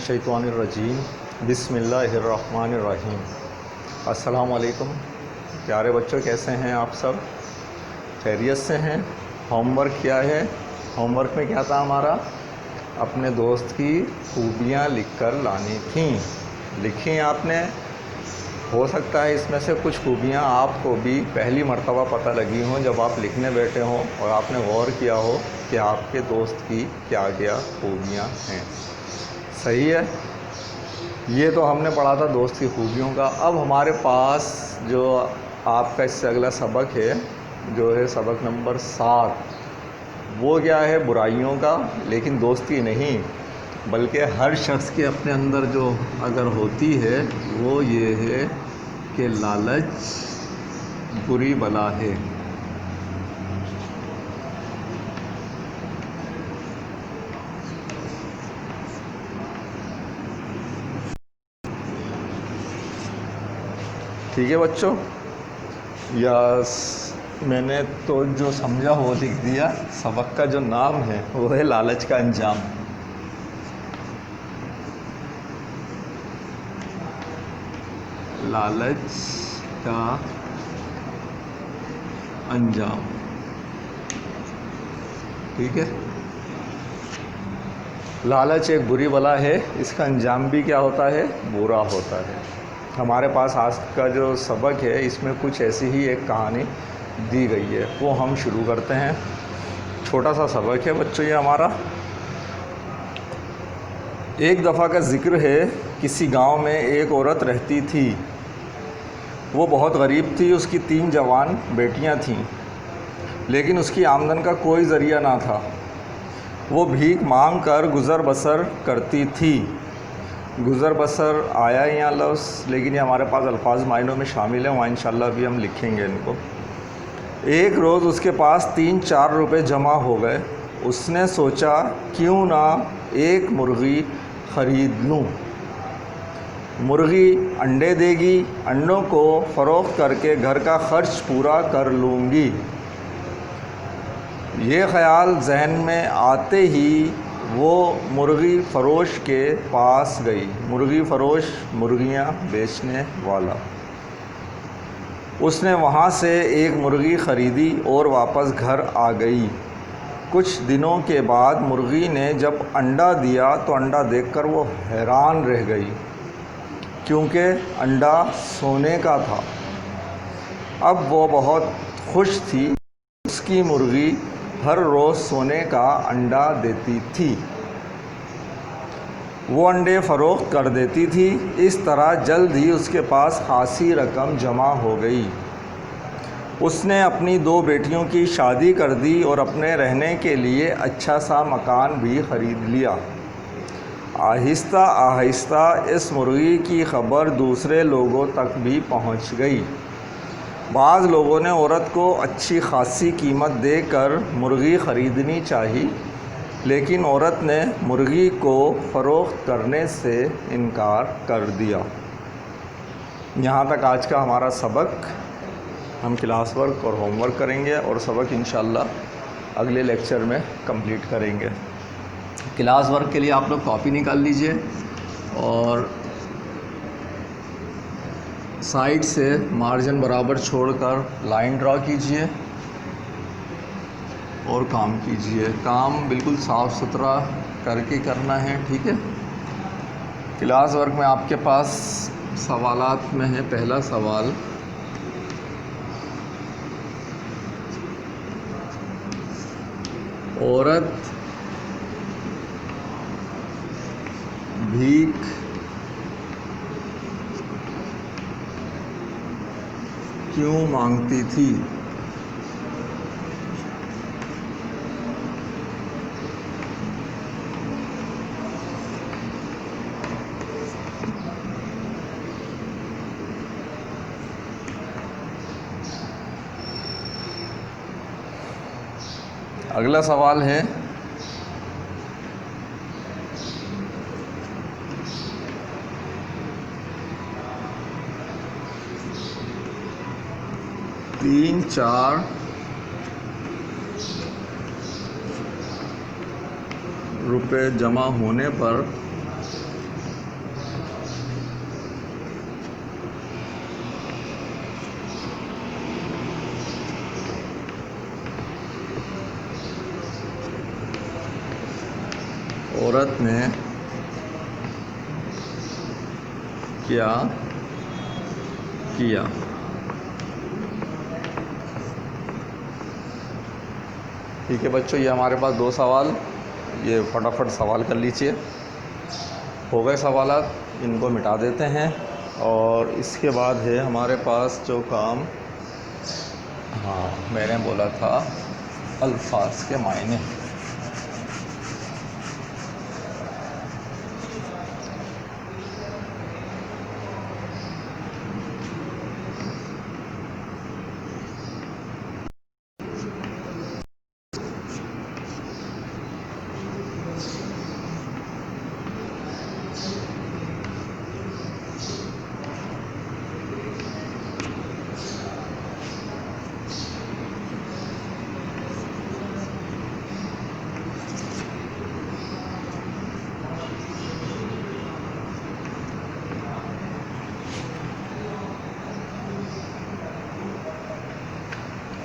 मिनश्शैतानिर्रजीम बिस्मिल्लाहिर्रहमानिर्रहीम। अस्सलाम वालेकुम प्यारे बच्चों, कैसे हैं आप सब? खैरियत से हैं? होमवर्क किया है? होमवर्क में क्या था हमारा? अपने दोस्त की खूबियाँ लिखकर लानी थी। लिखी आपने? हो सकता है इसमें से कुछ खूबियाँ आपको भी पहली मर्तबा पता लगी हों जब आप लिखने बैठे हों और आपने गौर किया हो कि आपके दोस्त की क्या क्या खूबियाँ हैं। सही है। ये तो हमने पढ़ा था दोस्त की खूबियों का। अब हमारे पास जो आपका इससे अगला सबक है, जो है सबक नंबर 7, वो क्या है? बुराइयों का, लेकिन दोस्ती नहीं, बल्कि हर शख्स के अपने अंदर जो अगर होती है वो ये है कि लालच बुरी बला है। ठीक है बच्चों? मैंने तो जो समझा वो लिख दिया। सबक का जो नाम है वो है लालच का अंजाम। लालच का अंजाम। ठीक है। लालच एक बुरी बला है, इसका अंजाम भी क्या होता है? बुरा होता है। हमारे पास आज का जो सबक है इसमें कुछ ऐसी ही एक कहानी दी गई है, वो हम शुरू करते हैं। छोटा सा सबक है बच्चों ये हमारा। एक दफ़ा का ज़िक्र है, किसी गांव में एक औरत रहती थी। वो बहुत गरीब थी, उसकी 3 जवान बेटियां थीं, लेकिन उसकी आमदन का कोई ज़रिया ना था। वो भीख मांग कर गुज़र बसर करती थी। गुज़र बसर आया यहाँ लफ्ज़, लेकिन ये हमारे पास अल्फाज मायनों में शामिल है, वहाँ इंशाल्लाह भी हम लिखेंगे इनको। एक रोज़ उसके पास 3-4 रुपए जमा हो गए। उसने सोचा क्यों ना एक मुर्गी ख़रीद लूँ। मुर्गी अंडे देगी, अंडों को फ़रोख्त करके घर का ख़र्च पूरा कर लूँगी। ये ख़याल जहन में आते ही वो मुर्गी फ़रोश के पास गई। मुर्गी फ़रोश, मुर्गियाँ बेचने वाला। उसने वहाँ से एक मुर्गी ख़रीदी और वापस घर आ गई। कुछ दिनों के बाद मुर्गी ने जब अंडा दिया तो अंडा देखकर वो हैरान रह गई, क्योंकि अंडा सोने का था। अब वो बहुत खुश थी। उसकी मुर्गी हर रोज़ सोने का अंडा देती थी। वो अंडे फ़रोख्त कर देती थी। इस तरह जल्द ही उसके पास खासी रकम जमा हो गई। उसने अपनी 2 बेटियों की शादी कर दी और अपने रहने के लिए अच्छा सा मकान भी ख़रीद लिया। आहिस्ता आहिस्ता इस मुर्गी की ख़बर दूसरे लोगों तक भी पहुंच गई। बाज़ लोगों ने औरत को अच्छी खासी कीमत देकर मुर्गी ख़रीदनी चाहिए, लेकिन औरत ने मुर्गी को फ़रोख्त करने से इनकार कर दिया। यहाँ तक आज का हमारा सबक। हम क्लास वर्क और होमवर्क करेंगे और सबक इंशाल्लाह अगले लेक्चर में कंप्लीट करेंगे। क्लास वर्क के लिए आप लोग कॉपी निकाल लीजिए और साइड से मार्जिन बराबर छोड़कर लाइन ड्रा कीजिए और काम कीजिए। काम बिल्कुल साफ़ सुथरा करके करना है, ठीक है? क्लास वर्क में आपके पास सवालात में है पहला सवाल, औरत भीख क्यों मांगती थी? अगला सवाल है, तीन चार रुपए जमा होने पर औरत ने क्या किया। ठीक है बच्चों, ये हमारे पास 2 सवाल, ये फटाफट सवाल कर लीजिए। हो गए सवालात, इनको मिटा देते हैं। और इसके बाद है हमारे पास जो काम, हाँ मैंने बोला था अल्फाज के मायने।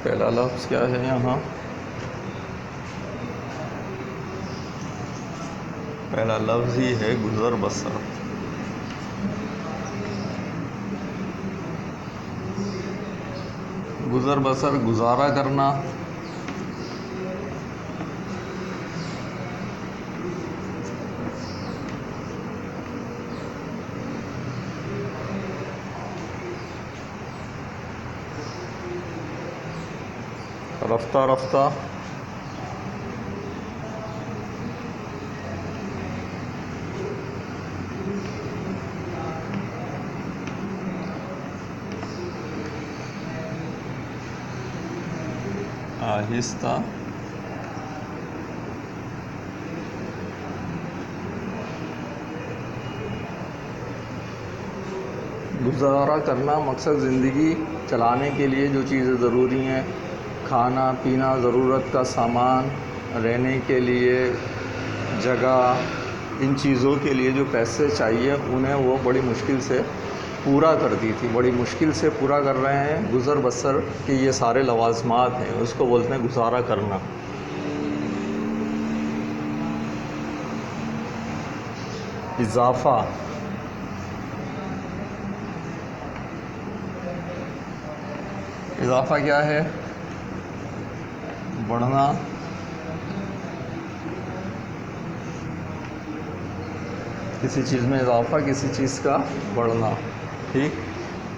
पहला लफ्ज़ क्या है यहाँ? पहला लफ्ज़ ही है गुज़र बसर। गुज़र बसर गुजारा करना, रफ्ता रफ्ता, आहिस्ता, गुजारा करना मकसद ज़िंदगी चलाने के लिए जो चीज़ें ज़रूरी हैं, खाना पीना, ज़रूरत का सामान, रहने के लिए जगह, इन चीज़ों के लिए जो पैसे चाहिए उन्हें वो बड़ी मुश्किल से पूरा करती थी, बड़ी मुश्किल से पूरा कर रहे हैं। गुज़र बसर के ये सारे लवाज़मात हैं, उसको बोलते हैं गुजारा करना। इजाफ़ा, इजाफ़ा क्या है? बढ़ना, किसी चीज़ में इजाफ़ा, किसी चीज़ का बढ़ना। ठीक,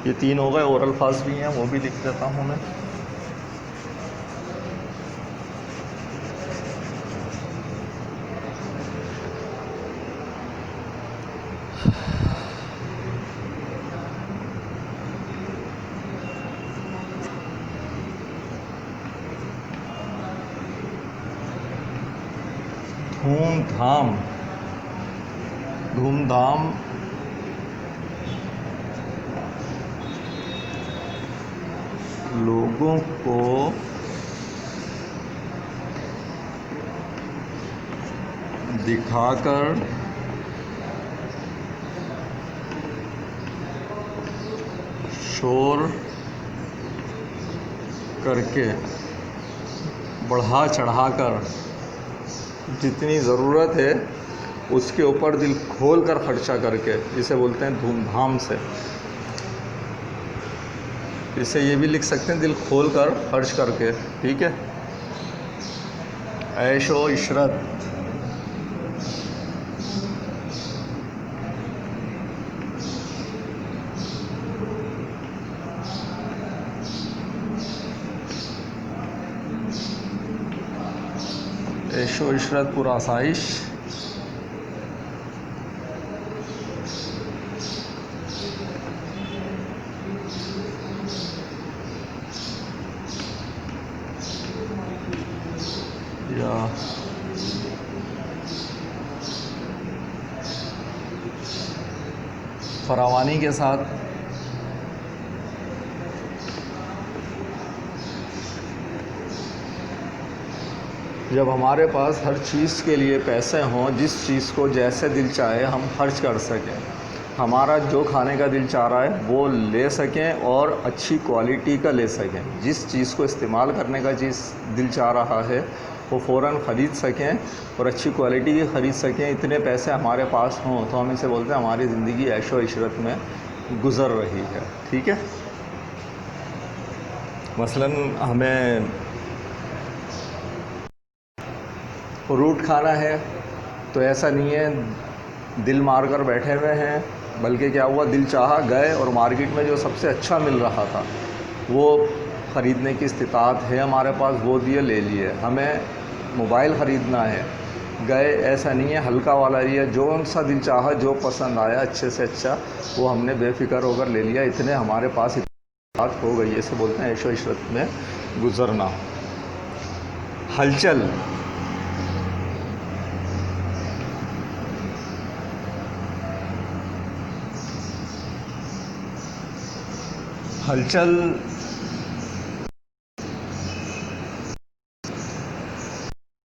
ये 3 हो गए। और अल्फाज भी हैं, वो भी लिख देता हूँ मैं। धूमधाम, धूमधाम, लोगों को दिखाकर शोर करके, बढ़ा चढ़ाकर, जितनी ज़रूरत है उसके ऊपर दिल खोल कर ख़र्चा करके, जिसे बोलते हैं धूमधाम से। इसे ये भी लिख सकते हैं दिल खोल कर खर्च करके। ठीक है, ऐशो इशरत, ऐशो इशरत पुरासाइश, या फरावानी के साथ। जब हमारे पास हर चीज़ के लिए पैसे हों, जिस चीज़ को जैसे दिल चाहे हम खर्च कर सकें, हमारा जो खाने का दिल चाह रहा है वो ले सकें और अच्छी क्वालिटी का ले सकें। जिस चीज़ को इस्तेमाल करने का चीज़ दिल चाह रहा है वो फ़ौरन ख़रीद सकें और अच्छी क्वालिटी की ख़रीद सकें। इतने पैसे हमारे पास हों तो हम इसे बोलते हैं हमारी ज़िंदगी ऐशो इशरत में गुज़र रही है। ठीक है। मसलन हमें फ्रूट खाना है तो ऐसा नहीं है दिल मार कर बैठे हुए हैं, बल्कि क्या हुआ, दिल चाहा, गए और मार्केट में जो सबसे अच्छा मिल रहा था वो ख़रीदने की इस्तिताअत है हमारे पास, वो दिए ले लिए। हमें मोबाइल ख़रीदना है, गए, ऐसा नहीं है, हल्का वाला लिया, जो सा दिल चाहा, जो पसंद आया अच्छे से अच्छा वो हमने बेफ़िक्र होकर ले लिया। इतने हमारे पास इस्तिताअत हो गई है, इसे बोलते हैं ऐशो इशरत में गुज़रना। हलचल, हलचल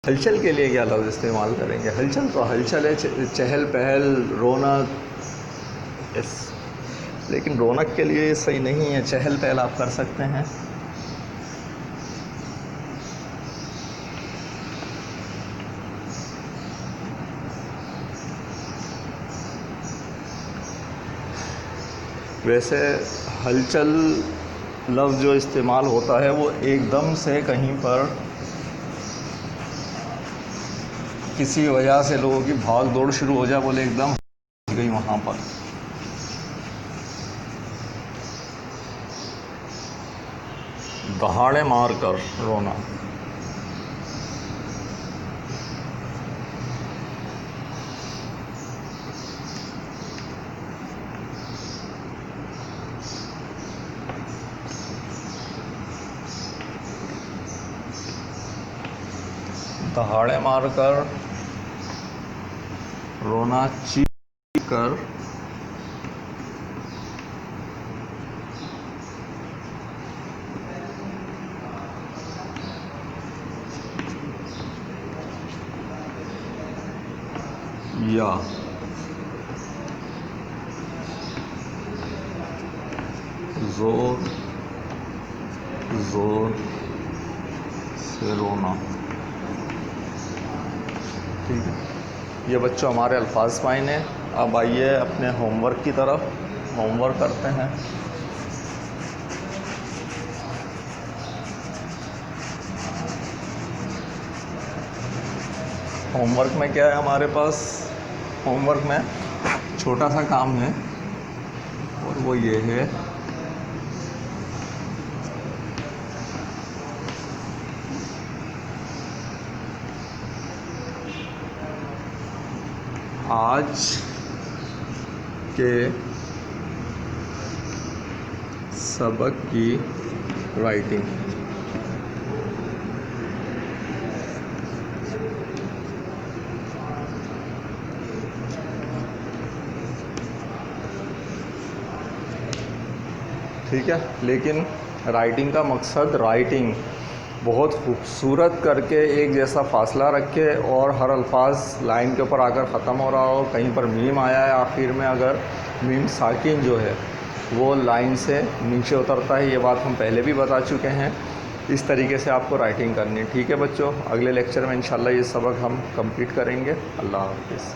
हलचल के लिए क्या लफ्ज़ इस्तेमाल करेंगे? हलचल तो हलचल है, चहल पहल, रौनक। यस, लेकिन रौनक के लिए सही नहीं है। चहल पहल आप कर सकते हैं। वैसे हलचल लफ्ज़ जो इस्तेमाल होता है वो एकदम से कहीं पर किसी वजह से लोगों की भाग दौड़ शुरू हो जाए, बोले एकदम गई वहाँ पर। दहाड़े मार कर रोना, दहाड़े मार कर रोना, चीख कर या जोर जोर से रोना। ठीक है, ये बच्चों हमारे अल्फाज मायने हैं। अब आइए अपने होमवर्क की तरफ। होमवर्क करते हैं। होमवर्क में क्या है हमारे पास? होमवर्क में छोटा सा काम है और वो ये है, आज के सबक की राइटिंग। ठीक है, लेकिन राइटिंग का मकसद राइटिंग बहुत खूबसूरत करके एक जैसा फ़ासला रखे और हर अल्फाज लाइन के ऊपर आकर ख़त्म हो रहा हो। कहीं पर मीम आया है आखिर में, अगर मीम साकिन जो है वो लाइन से नीचे उतरता है, ये बात हम पहले भी बता चुके हैं। इस तरीके से आपको राइटिंग करनी है। ठीक है बच्चों, अगले लेक्चर में इंशाल्लाह ये सबक हम कंप्लीट करेंगे। अल्लाह हाफ़िज़।